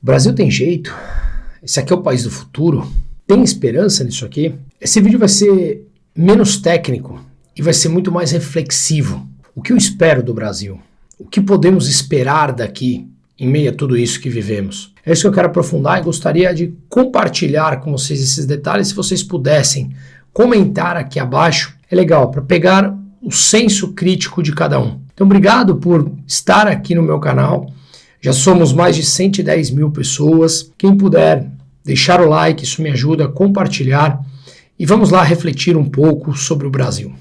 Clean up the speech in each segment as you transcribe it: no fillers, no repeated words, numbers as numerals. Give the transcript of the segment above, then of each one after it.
O Brasil tem jeito? Esse aqui é o país do futuro? Tem esperança nisso aqui? Esse vídeo vai ser menos técnico e vai ser muito mais reflexivo. O que eu espero do Brasil? O que podemos esperar daqui em meio a tudo isso que vivemos? É isso que eu quero aprofundar e gostaria de compartilhar com vocês esses detalhes. Se vocês pudessem comentar aqui abaixo, é legal para pegar o senso crítico de cada um. Então, obrigado por estar aqui no meu canal. Já somos mais de 110 mil pessoas. Quem puder deixar o like, isso me ajuda a compartilhar. E vamos lá refletir um pouco sobre o Brasil.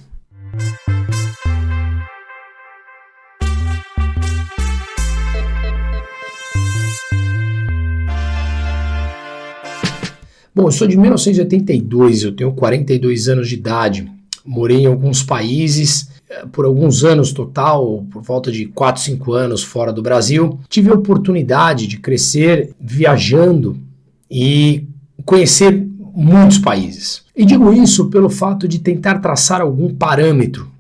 Bom, eu sou de 1982, eu tenho 42 anos de idade. Morei em alguns países, por alguns anos total, por volta de 4, 5 anos fora do Brasil. Tive a oportunidade de crescer viajando e conhecer muitos países. E digo isso pelo fato de tentar traçar algum parâmetro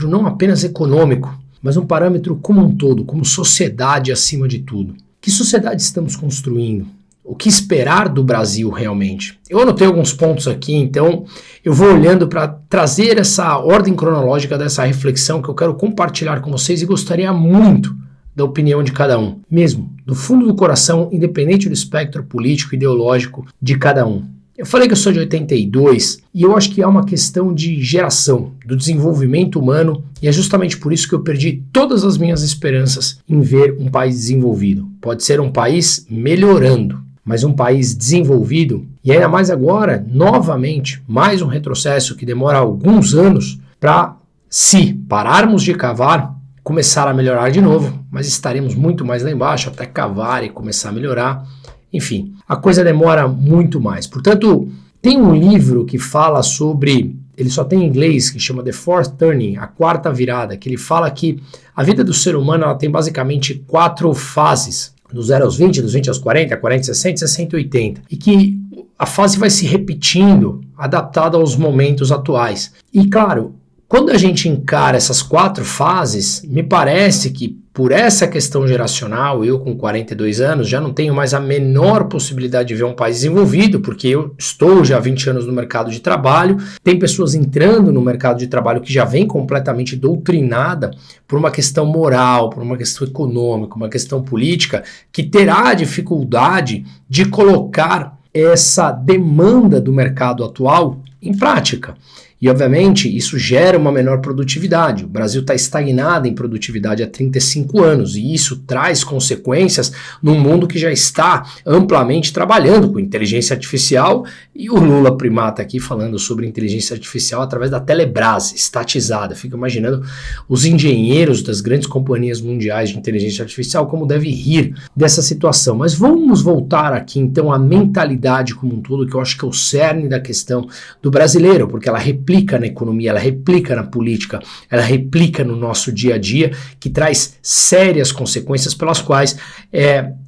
não apenas econômico, mas um parâmetro como um todo, como sociedade acima de tudo. Que sociedade estamos construindo? O que esperar do Brasil realmente? Eu anotei alguns pontos aqui, então eu vou olhando para trazer essa ordem cronológica dessa reflexão que eu quero compartilhar com vocês e gostaria muito da opinião de cada um, mesmo do fundo do coração, independente do espectro político e ideológico de cada um. Eu falei que eu sou de 82 e eu acho que é uma questão de geração, do desenvolvimento humano, e é justamente por isso que eu perdi todas as minhas esperanças em ver um país desenvolvido. Pode ser um país melhorando, mas um país desenvolvido, e ainda mais agora, novamente, mais um retrocesso que demora alguns anos para, se pararmos de cavar, começar a melhorar de novo, mas estaremos muito mais lá embaixo até cavar e começar a melhorar. Enfim, a coisa demora muito mais. Portanto, tem um livro que fala sobre, ele só tem em inglês, que chama The Fourth Turning, a quarta virada, que ele fala que a vida do ser humano ela tem basicamente 4 fases. Do 0 aos 20, dos 20 aos 40, 40 aos 60, 60 e 80. E que a fase vai se repetindo, adaptada aos momentos atuais. E claro, quando a gente encara essas 4 fases, me parece que por essa questão geracional, eu com 42 anos já não tenho mais a menor possibilidade de ver um país desenvolvido, porque eu estou já há 20 anos no mercado de trabalho, tem pessoas entrando no mercado de trabalho que já vem completamente doutrinada por uma questão moral, por uma questão econômica, uma questão política, que terá dificuldade de colocar essa demanda do mercado atual em prática. E, obviamente, isso gera uma menor produtividade. O Brasil está estagnado em produtividade há 35 anos e isso traz consequências num mundo que já está amplamente trabalhando com inteligência artificial, e o Lula primata aqui falando sobre inteligência artificial através da Telebrás, estatizada. Fico imaginando os engenheiros das grandes companhias mundiais de inteligência artificial como devem rir dessa situação. Mas vamos voltar aqui, então, à mentalidade como um todo, que eu acho que é o cerne da questão do brasileiro, porque ela replica na economia, ela replica na política, ela replica no nosso dia a dia, que traz sérias consequências pelas quais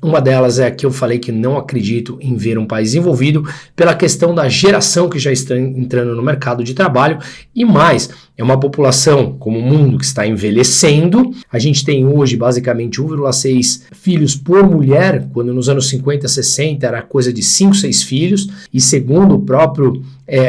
uma delas é a que eu falei que não acredito em ver um país desenvolvido pela questão da geração que já está entrando no mercado de trabalho e mais, é uma população como o mundo que está envelhecendo. A gente tem hoje basicamente 1,6 filhos por mulher, quando nos anos 50, 60 era coisa de 5, 6 filhos, e segundo o próprio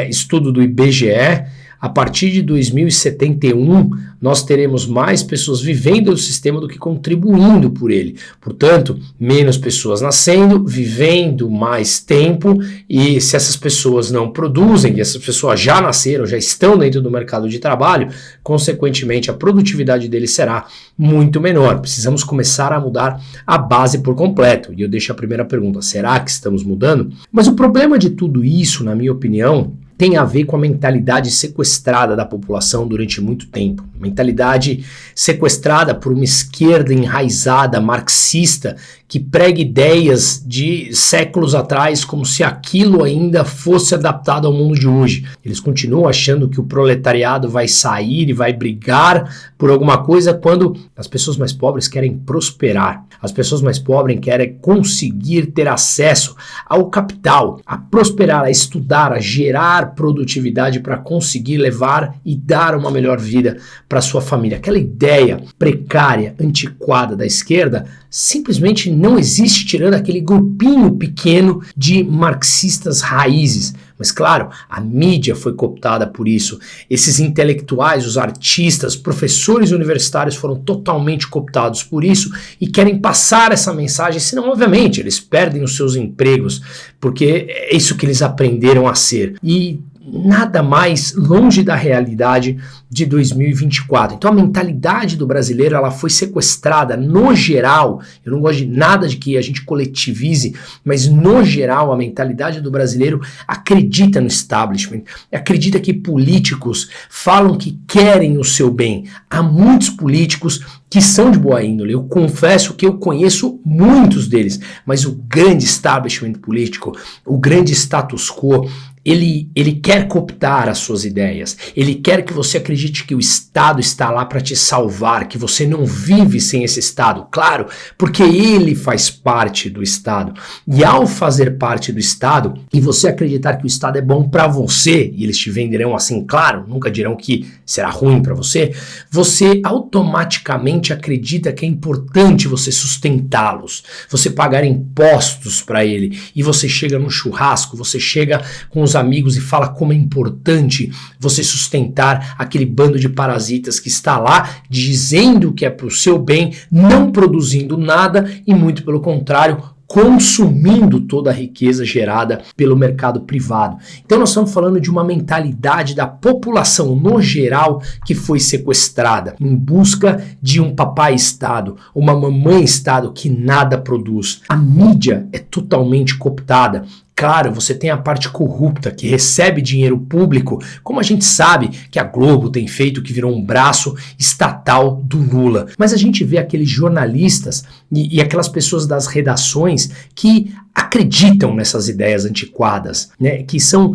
estudo do IBGE, a partir de 2071, nós teremos mais pessoas vivendo no sistema do que contribuindo por ele. Portanto, menos pessoas nascendo, vivendo mais tempo, e se essas pessoas não produzem, e essas pessoas já nasceram, já estão dentro do mercado de trabalho, consequentemente a produtividade deles será muito menor. Precisamos começar a mudar a base por completo. E eu deixo a primeira pergunta, será que estamos mudando? Mas o problema de tudo isso, na minha opinião, tem a ver com a mentalidade sequestrada da população durante muito tempo. Mentalidade sequestrada por uma esquerda enraizada, marxista, que prega ideias de séculos atrás como se aquilo ainda fosse adaptado ao mundo de hoje. Eles continuam achando que o proletariado vai sair e vai brigar por alguma coisa quando as pessoas mais pobres querem prosperar. As pessoas mais pobres querem conseguir ter acesso ao capital, a prosperar, a estudar, a gerar produtividade para conseguir levar e dar uma melhor vida para sua família. Aquela ideia precária, antiquada da esquerda simplesmente não existe tirando aquele grupinho pequeno de marxistas raízes. Mas claro, a mídia foi cooptada por isso. Esses intelectuais, os artistas, professores universitários foram totalmente cooptados por isso e querem passar essa mensagem, senão obviamente eles perdem os seus empregos, porque é isso que eles aprenderam a ser. E nada mais longe da realidade de 2024. Então a mentalidade do brasileiro ela foi sequestrada no geral. Eu não gosto de nada de que a gente coletivize, mas no geral a mentalidade do brasileiro acredita no establishment, acredita que políticos falam que querem o seu bem. Há muitos políticos que são de boa índole. Eu confesso que eu conheço muitos deles, mas o grande establishment político, o grande status quo, ele quer cooptar as suas ideias, ele quer que você acredite que o Estado está lá para te salvar, que você não vive sem esse Estado, claro, porque ele faz parte do Estado, e ao fazer parte do Estado, e você acreditar que o Estado é bom para você, e eles te venderão assim, claro, nunca dirão que será ruim para você, você automaticamente acredita que é importante você sustentá-los, você pagar impostos para ele, e você chega no churrasco, você chega com os amigos e fala como é importante você sustentar aquele bando de parasitas que está lá dizendo que é para o seu bem, não produzindo nada e muito pelo contrário, consumindo toda a riqueza gerada pelo mercado privado. Então nós estamos falando de uma mentalidade da população no geral que foi sequestrada em busca de um papai Estado, uma mamãe Estado que nada produz. A mídia é totalmente cooptada. Claro, você tem a parte corrupta que recebe dinheiro público, como a gente sabe que a Globo tem feito, que virou um braço estatal do Lula. Mas a gente vê aqueles jornalistas e aquelas pessoas das redações que acreditam nessas ideias antiquadas, né, que são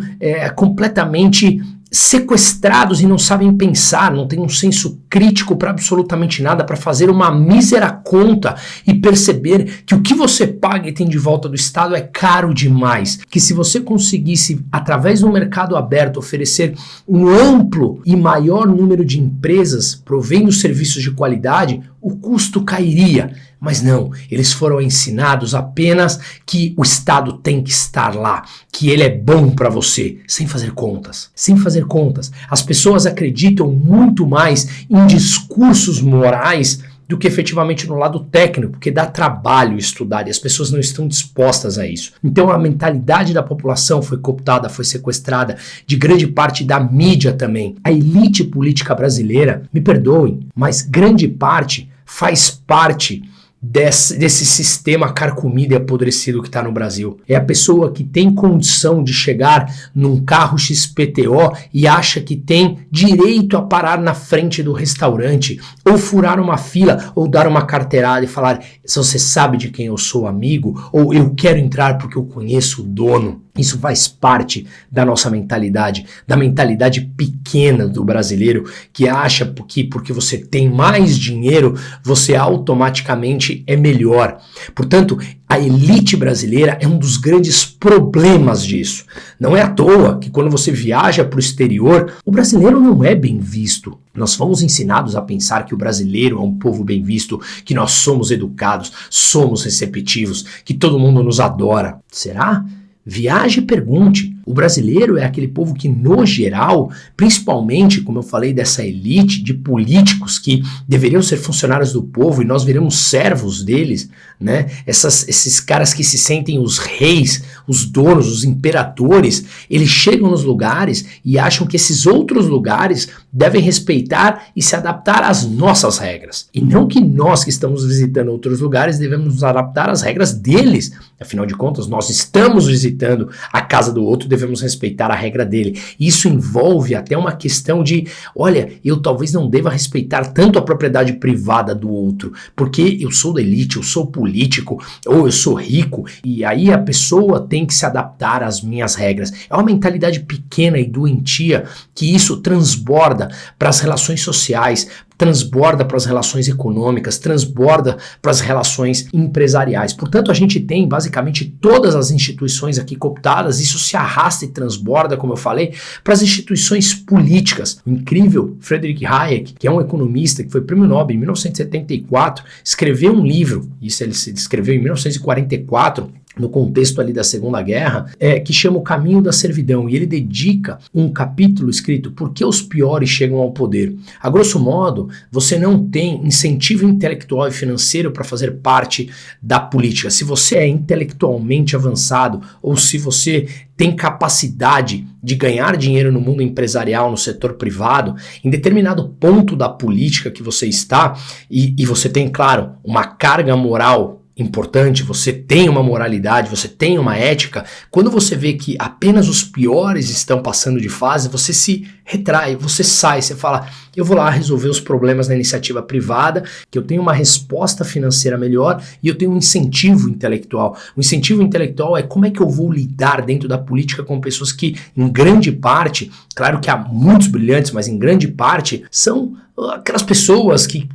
completamente sequestrados e não sabem pensar, não têm um senso crítico para absolutamente nada, para fazer uma mísera conta e perceber que o que você paga e tem de volta do Estado é caro demais, que se você conseguisse, através do mercado aberto, oferecer um amplo e maior número de empresas provendo serviços de qualidade, o custo cairia. Mas não, eles foram ensinados apenas que o Estado tem que estar lá, que ele é bom para você, sem fazer contas. Sem fazer contas. As pessoas acreditam muito mais em discursos morais do que efetivamente no lado técnico, porque dá trabalho estudar e as pessoas não estão dispostas a isso. Então a mentalidade da população foi cooptada, foi sequestrada, de grande parte da mídia também. A elite política brasileira, me perdoem, mas grande parte faz parte desse sistema carcomido e apodrecido que está no Brasil. É a pessoa que tem condição de chegar num carro XPTO e acha que tem direito a parar na frente do restaurante, ou furar uma fila, ou dar uma carteirada e falar: se você sabe de quem eu sou amigo, ou eu quero entrar porque eu conheço o dono. Isso faz parte da nossa mentalidade, da mentalidade pequena do brasileiro, que acha que porque você tem mais dinheiro, você automaticamente é melhor. Portanto, a elite brasileira é um dos grandes problemas disso. Não é à toa que quando você viaja para o exterior, o brasileiro não é bem visto. Nós fomos ensinados a pensar que o brasileiro é um povo bem visto, que nós somos educados, somos receptivos, que todo mundo nos adora. Será? Viaje e pergunte. O brasileiro é aquele povo que, no geral, principalmente, como eu falei, dessa elite de políticos que deveriam ser funcionários do povo e nós viramos servos deles, né? Esses caras que se sentem os reis, os donos, os imperadores, eles chegam nos lugares e acham que esses outros lugares devem respeitar e se adaptar às nossas regras. E não que nós que estamos visitando outros lugares devemos nos adaptar às regras deles. Afinal de contas, nós estamos visitando a casa do outro, devemos respeitar a regra dele. Isso envolve até uma questão de, olha, eu talvez não deva respeitar tanto a propriedade privada do outro, porque eu sou da elite, eu sou político, ou eu sou rico, e aí a pessoa tem que se adaptar às minhas regras. É uma mentalidade pequena e doentia que isso transborda para as relações sociais, transborda para as relações econômicas, transborda para as relações empresariais. Portanto, a gente tem basicamente todas as instituições aqui cooptadas, isso se arrasta e transborda, como eu falei, para as instituições políticas. O incrível Friedrich Hayek, que é um economista que foi prêmio Nobel em 1974, escreveu um livro, isso ele se escreveu em 1944, no contexto ali da Segunda Guerra, que chama O Caminho da Servidão, e ele dedica um capítulo escrito Por que os piores chegam ao poder? A grosso modo, você não tem incentivo intelectual e financeiro para fazer parte da política. Se você é intelectualmente avançado ou se você tem capacidade de ganhar dinheiro no mundo empresarial, no setor privado, em determinado ponto da política que você está, e você tem, claro, uma carga moral importante, você tem uma moralidade, você tem uma ética, quando você vê que apenas os piores estão passando de fase, você se retrai, você sai, você fala, eu vou lá resolver os problemas na iniciativa privada, que eu tenho uma resposta financeira melhor e eu tenho um incentivo intelectual. O incentivo intelectual é como é que eu vou lidar dentro da política com pessoas que, em grande parte, claro que há muitos brilhantes, mas em grande parte, são aquelas pessoas que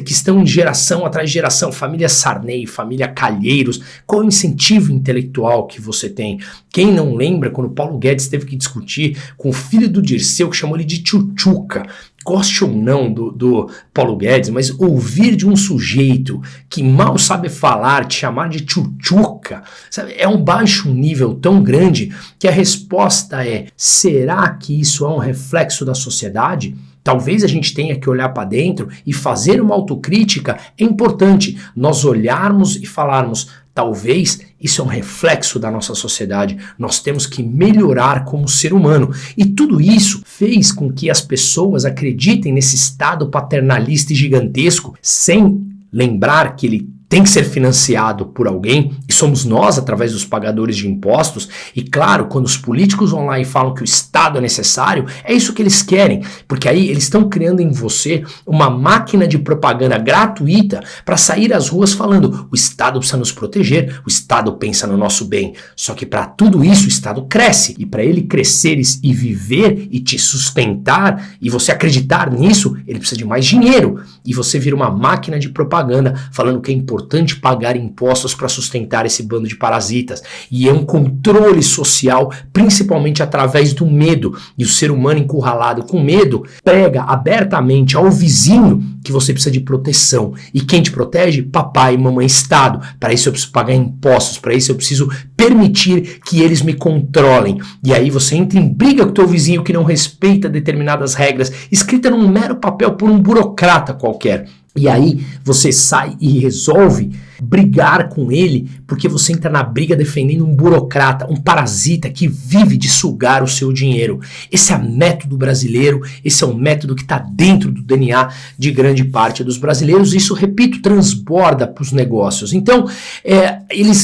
estão em geração atrás de geração, família Sarney, família Calheiros. Qual é o incentivo intelectual que você tem? Quem não lembra quando Paulo Guedes teve que discutir com o filho do Dirceu, que chamou ele de tchutchuca? Goste ou não do Paulo Guedes, mas ouvir de um sujeito que mal sabe falar, te chamar de tchutchuca, sabe, é um baixo nível tão grande que a resposta é: será que isso é um reflexo da sociedade? Talvez a gente tenha que olhar para dentro e fazer uma autocrítica. É importante nós olharmos e falarmos, talvez isso é um reflexo da nossa sociedade. Nós temos que melhorar como ser humano. E tudo isso fez com que as pessoas acreditem nesse Estado paternalista e gigantesco, sem lembrar que ele tem que ser financiado por alguém, e somos nós através dos pagadores de impostos. E claro, quando os políticos vão lá e falam que o Estado é necessário, é isso que eles querem, porque aí eles estão criando em você uma máquina de propaganda gratuita para sair às ruas falando: o Estado precisa nos proteger, o Estado pensa no nosso bem. Só que para tudo isso o Estado cresce, e para ele crescer e viver e te sustentar e você acreditar nisso, ele precisa de mais dinheiro, e você vira uma máquina de propaganda falando que é importante pagar impostos para sustentar esse bando de parasitas. E é um controle social, principalmente através do medo. E o ser humano encurralado com medo prega abertamente ao vizinho que você precisa de proteção. E quem te protege? Papai, mamãe, Estado. Para isso eu preciso pagar impostos, para isso eu preciso permitir que eles me controlem. E aí você entra em briga com o teu vizinho que não respeita determinadas regras, escritas num mero papel por um burocrata qualquer. E aí você sai e resolve brigar com ele porque você entra na briga defendendo um burocrata, um parasita que vive de sugar o seu dinheiro. Esse é o método brasileiro, esse é um método que está dentro do DNA de grande parte dos brasileiros. Isso, repito, transborda para os negócios. Então,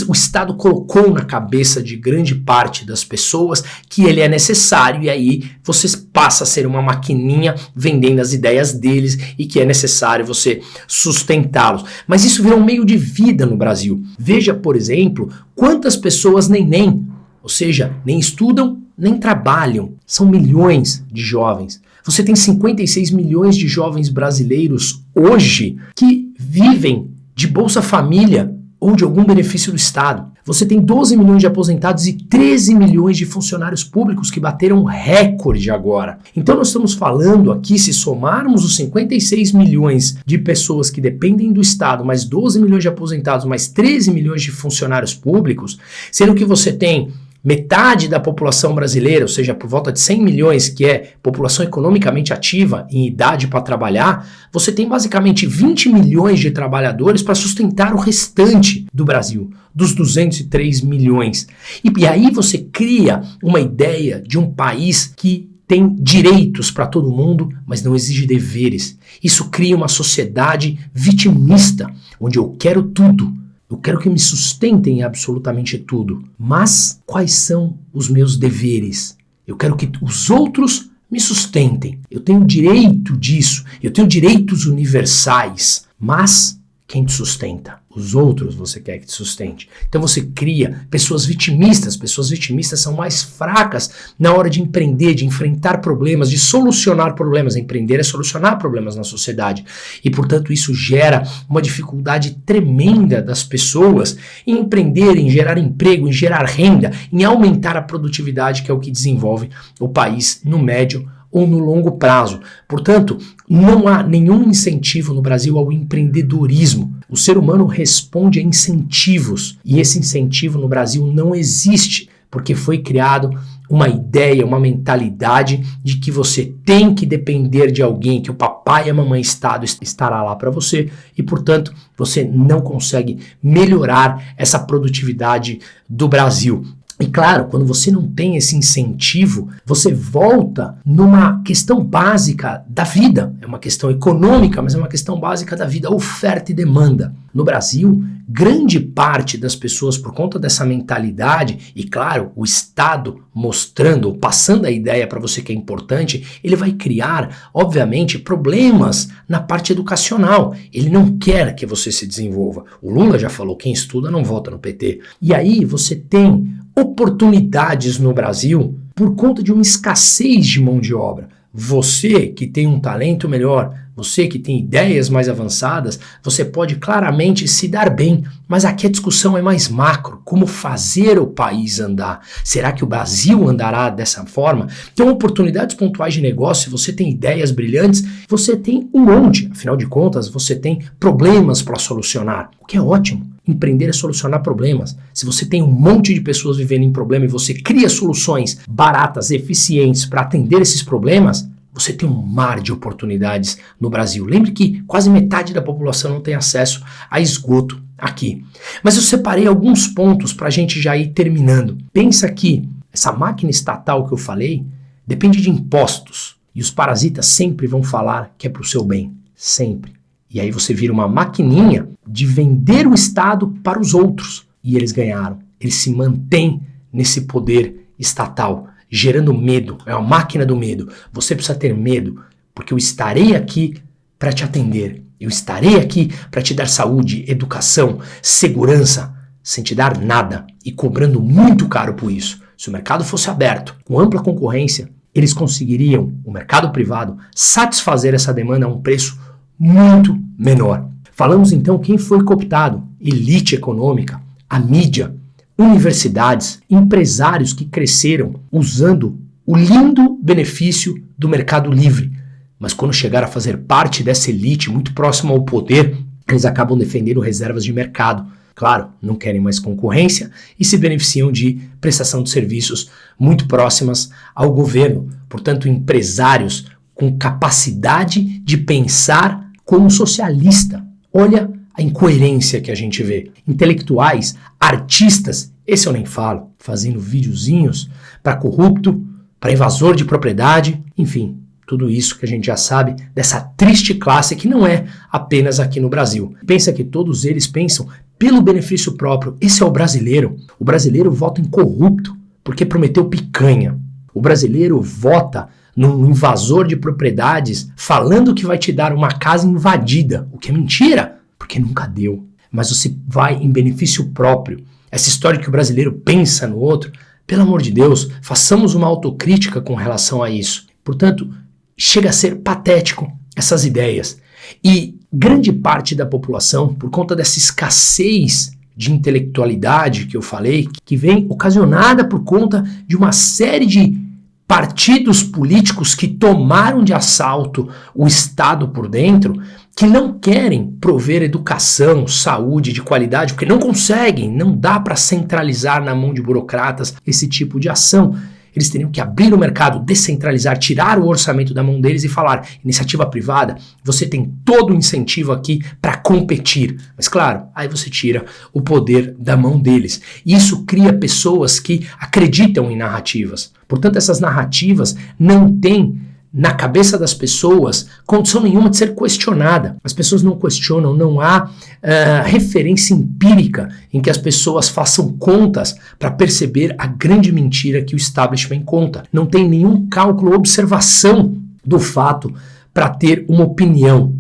o Estado colocou na cabeça de grande parte das pessoas que ele é necessário, e aí você passa a ser uma maquininha vendendo as ideias deles e que é necessário você sustentá-los. Mas isso virou um meio de vida no Brasil. Veja, por exemplo, quantas pessoas nem, ou seja, nem estudam, nem trabalham. São milhões de jovens. Você tem 56 milhões de jovens brasileiros hoje que vivem de Bolsa Família ou de algum benefício do Estado. Você tem 12 milhões de aposentados e 13 milhões de funcionários públicos que bateram recorde agora. Então nós estamos falando aqui, se somarmos os 56 milhões de pessoas que dependem do Estado, mais 12 milhões de aposentados, mais 13 milhões de funcionários públicos, sendo que você tem metade da população brasileira, ou seja, por volta de 100 milhões, que é população economicamente ativa, em idade para trabalhar, você tem basicamente 20 milhões de trabalhadores para sustentar o restante do Brasil, dos 203 milhões. E aí você cria uma ideia de um país que tem direitos para todo mundo, mas não exige deveres. Isso cria uma sociedade vitimista, onde eu quero tudo. Eu quero que me sustentem em absolutamente tudo. Mas quais são os meus deveres? Eu quero que os outros me sustentem. Eu tenho direito disso. Eu tenho direitos universais. Mas quem te sustenta? Os outros você quer que te sustente. Então você cria pessoas vitimistas. Pessoas vitimistas são mais fracas na hora de empreender, de enfrentar problemas, de solucionar problemas. Empreender é solucionar problemas na sociedade. E, portanto, isso gera uma dificuldade tremenda das pessoas em empreender, em gerar emprego, em gerar renda, em aumentar a produtividade, que é o que desenvolve o país no médio ou no longo prazo. Portanto, não há nenhum incentivo no Brasil ao empreendedorismo. O ser humano responde a incentivos e esse incentivo no Brasil não existe porque foi criado uma ideia, uma mentalidade de que você tem que depender de alguém, que o papai e a mamãe Estado estará lá para você e, portanto, você não consegue melhorar essa produtividade do Brasil. E claro, quando você não tem esse incentivo, você volta numa questão básica da vida. É uma questão econômica, mas é uma questão básica da vida, oferta e demanda. No Brasil, grande parte das pessoas, por conta dessa mentalidade, e claro, o Estado mostrando ou passando a ideia para você que é importante, ele vai criar, obviamente, problemas na parte educacional. Ele não quer que você se desenvolva. O Lula já falou, quem estuda não vota no PT. E aí você tem oportunidades no Brasil por conta de uma escassez de mão de obra. Você que tem um talento melhor, você que tem ideias mais avançadas, você pode claramente se dar bem, mas aqui a discussão é mais macro, como fazer o país andar. Será que o Brasil andará dessa forma? Então, oportunidades pontuais de negócio, você tem ideias brilhantes, você tem um monte, afinal de contas, você tem problemas para solucionar, o que é ótimo. Empreender é solucionar problemas. Se você tem um monte de pessoas vivendo em problema e você cria soluções baratas, eficientes para atender esses problemas, você tem um mar de oportunidades no Brasil. Lembre que quase metade da população não tem acesso a esgoto aqui. Mas eu separei alguns pontos para a gente já ir terminando. Pensa que essa máquina estatal que eu falei depende de impostos. E os parasitas sempre vão falar que é para o seu bem. Sempre. E aí você vira uma maquininha de vender o Estado para os outros. E eles ganharam. Eles se mantêm nesse poder estatal, gerando medo. É uma máquina do medo. Você precisa ter medo, porque eu estarei aqui para te atender. Eu estarei aqui para te dar saúde, educação, segurança, sem te dar nada e cobrando muito caro por isso. Se o mercado fosse aberto, com ampla concorrência, eles conseguiriam, o mercado privado, satisfazer essa demanda a um preço muito menor. Falamos então quem foi cooptado: elite econômica, a mídia, universidades, empresários que cresceram usando o lindo benefício do mercado livre. Mas quando chegaram a fazer parte dessa elite muito próxima ao poder, eles acabam defendendo reservas de mercado. Claro, não querem mais concorrência e se beneficiam de prestação de serviços muito próximas ao governo. Portanto, empresários com capacidade de pensar como socialista. Olha a incoerência que a gente vê. Intelectuais, artistas, esse eu nem falo, fazendo videozinhos para corrupto, para invasor de propriedade, enfim, tudo isso que a gente já sabe dessa triste classe que não é apenas aqui no Brasil. Pensa que todos eles pensam pelo benefício próprio. Esse é o brasileiro. O brasileiro vota em corrupto porque prometeu picanha. O brasileiro vota num invasor de propriedades falando que vai te dar uma casa invadida, o que é mentira, porque nunca deu. Mas você vai em benefício próprio. Essa história que o brasileiro pensa no outro, pelo amor de Deus, façamos uma autocrítica com relação a isso. Portanto, chega a ser patético essas ideias. E grande parte da população, por conta dessa escassez de intelectualidade que eu falei, que vem ocasionada por conta de uma série de partidos políticos que tomaram de assalto o Estado por dentro, que não querem prover educação, saúde de qualidade, porque não conseguem, não dá para centralizar na mão de burocratas esse tipo de ação. Eles teriam que abrir o mercado, descentralizar, tirar o orçamento da mão deles e falar: iniciativa privada, você tem todo o incentivo aqui para competir. Mas claro, aí você tira o poder da mão deles. E isso cria pessoas que acreditam em narrativas. Portanto, essas narrativas não têm na cabeça das pessoas condição nenhuma de ser questionada. As pessoas não questionam, não há referência empírica em que as pessoas façam contas para perceber a grande mentira que o establishment conta. Não tem nenhum cálculo, observação do fato para ter uma opinião.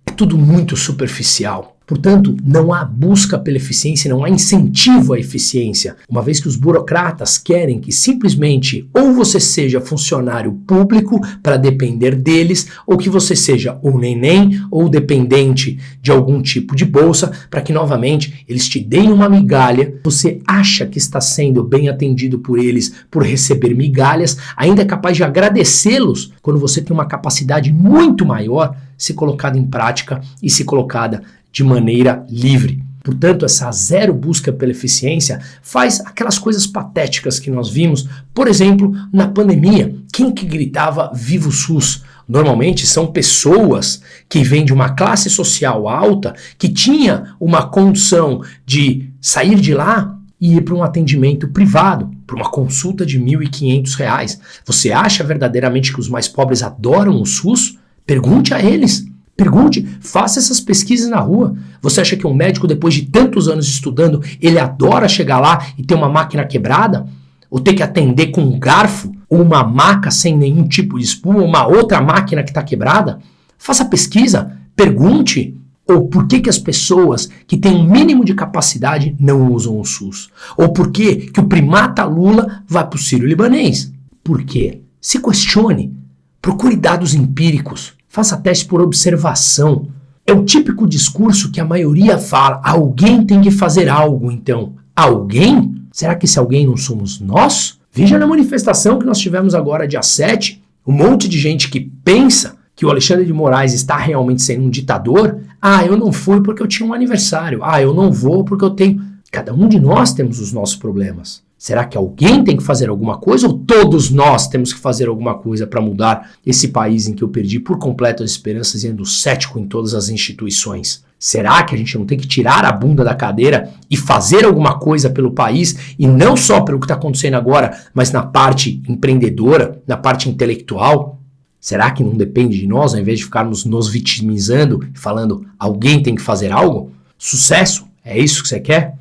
É tudo muito superficial. Portanto, não há busca pela eficiência, não há incentivo à eficiência, uma vez que os burocratas querem que simplesmente ou você seja funcionário público para depender deles, ou que você seja ou neném ou dependente de algum tipo de bolsa, para que novamente eles te deem uma migalha, você acha que está sendo bem atendido por eles por receber migalhas, ainda é capaz de agradecê-los quando você tem uma capacidade muito maior se colocada em prática e se colocada de maneira livre. Portanto, essa zero busca pela eficiência faz aquelas coisas patéticas que nós vimos, por exemplo, na pandemia. Quem que gritava "Viva o SUS"? Normalmente são pessoas que vêm de uma classe social alta, que tinha uma condição de sair de lá e ir para um atendimento privado, para uma consulta de R$ 1.500. Você acha verdadeiramente que os mais pobres adoram o SUS? Pergunte a eles. Pergunte, faça essas pesquisas na rua. Você acha que um médico, depois de tantos anos estudando, ele adora chegar lá e ter uma máquina quebrada? Ou ter que atender com um garfo? Ou uma maca sem nenhum tipo de espuma? Ou uma outra máquina que está quebrada? Faça pesquisa, pergunte. Ou por que as pessoas que têm um mínimo de capacidade não usam o SUS? Ou por que o primata Lula vai para o Sírio-Libanês? Por quê? Se questione. Procure dados empíricos. Faça teste por observação. É o típico discurso que a maioria fala. Alguém tem que fazer algo, então. Alguém? Será que esse alguém não somos nós? Veja na manifestação que nós tivemos agora, dia 7, um monte de gente que pensa que o Alexandre de Moraes está realmente sendo um ditador. Ah, eu não fui porque eu tinha um aniversário. Ah, eu não vou porque eu tenho... Cada um de nós temos os nossos problemas. Será que alguém tem que fazer alguma coisa ou todos nós temos que fazer alguma coisa para mudar esse país em que eu perdi por completo as esperanças e ando cético em todas as instituições? Será que a gente não tem que tirar a bunda da cadeira e fazer alguma coisa pelo país e não só pelo que está acontecendo agora, mas na parte empreendedora, na parte intelectual? Será que não depende de nós, ao invés de ficarmos nos vitimizando e falando alguém tem que fazer algo? Sucesso? É isso que você quer?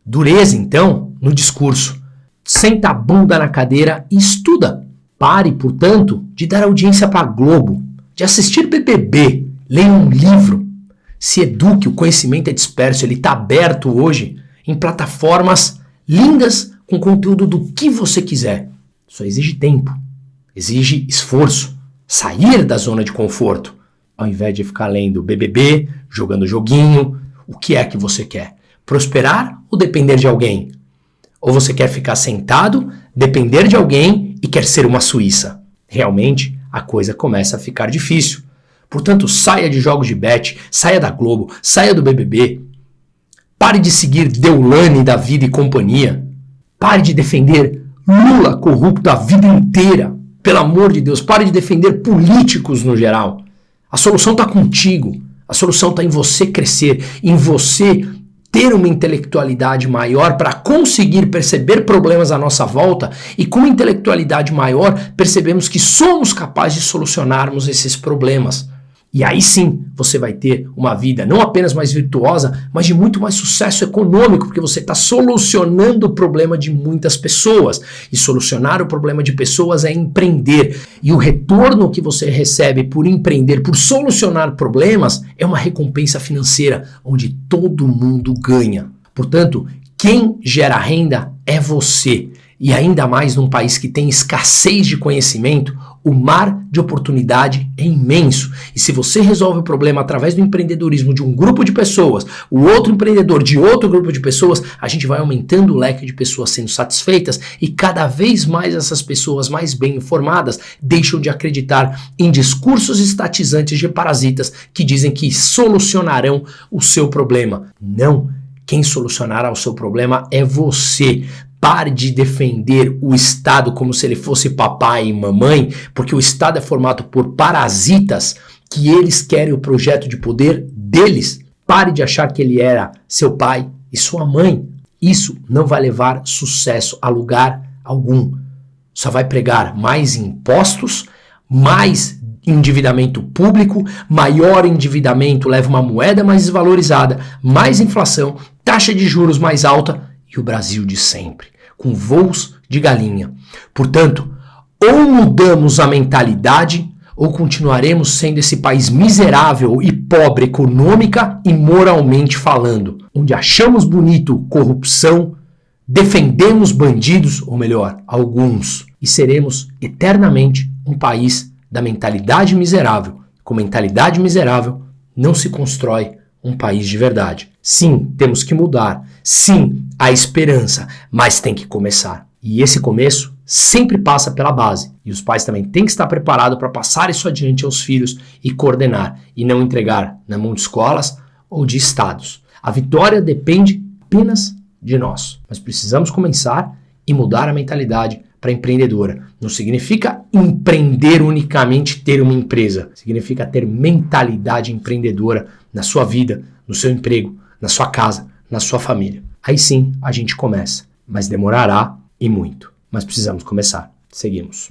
Dureza, então, no discurso. Senta a bunda na cadeira e estuda. Pare, portanto, de dar audiência para a Globo, de assistir BBB, leia um livro. Se eduque, o conhecimento é disperso, ele está aberto hoje em plataformas lindas com conteúdo do que você quiser. Só exige tempo, exige esforço, sair da zona de conforto, ao invés de ficar lendo BBB, jogando joguinho. O que é que você quer? Prosperar ou depender de alguém? Ou você quer ficar sentado, depender de alguém e quer ser uma Suíça? Realmente, a coisa começa a ficar difícil. Portanto, saia de jogos de bet, saia da Globo, saia do BBB. Pare de seguir Deulane da Vida e Companhia. Pare de defender Lula corrupto a vida inteira. Pelo amor de Deus, pare de defender políticos no geral. A solução está contigo. A solução está em você crescer, em você ter uma intelectualidade maior para conseguir perceber problemas à nossa volta e com uma intelectualidade maior percebemos que somos capazes de solucionarmos esses problemas. E aí sim você vai ter uma vida não apenas mais virtuosa, mas de muito mais sucesso econômico, porque você está solucionando o problema de muitas pessoas. E solucionar o problema de pessoas é empreender. E o retorno que você recebe por empreender, por solucionar problemas, é uma recompensa financeira, onde todo mundo ganha. Portanto, quem gera renda é você. E ainda mais num país que tem escassez de conhecimento, o mar de oportunidade é imenso. E se você resolve o problema através do empreendedorismo de um grupo de pessoas, o outro empreendedor de outro grupo de pessoas, a gente vai aumentando o leque de pessoas sendo satisfeitas e cada vez mais essas pessoas mais bem informadas deixam de acreditar em discursos estatizantes de parasitas que dizem que solucionarão o seu problema. Não, quem solucionará o seu problema é você. Pare de defender o Estado como se ele fosse papai e mamãe, porque o Estado é formado por parasitas que eles querem o projeto de poder deles. Pare de achar que ele era seu pai e sua mãe. Isso não vai levar sucesso a lugar algum. Só vai pregar mais impostos, mais endividamento público, maior endividamento leva uma moeda mais desvalorizada, mais inflação, taxa de juros mais alta e o Brasil de sempre, com voos de galinha. Portanto, ou mudamos a mentalidade, ou continuaremos sendo esse país miserável e pobre econômica e moralmente falando, onde achamos bonito corrupção, defendemos bandidos, ou melhor, alguns, e seremos eternamente um país da mentalidade miserável? Com mentalidade miserável não se constrói um país de verdade. Sim, temos que mudar. Sim, há esperança, mas tem que começar. E esse começo sempre passa pela base. E os pais também têm que estar preparados para passar isso adiante aos filhos e coordenar, e não entregar na mão de escolas ou de estados. A vitória depende apenas de nós. Mas precisamos começar e mudar a mentalidade para empreendedora. Não significa empreender unicamente ter uma empresa. Significa ter mentalidade empreendedora na sua vida, no seu emprego, na sua casa, na sua família. Aí sim a gente começa, mas demorará e muito. Mas precisamos começar. Seguimos.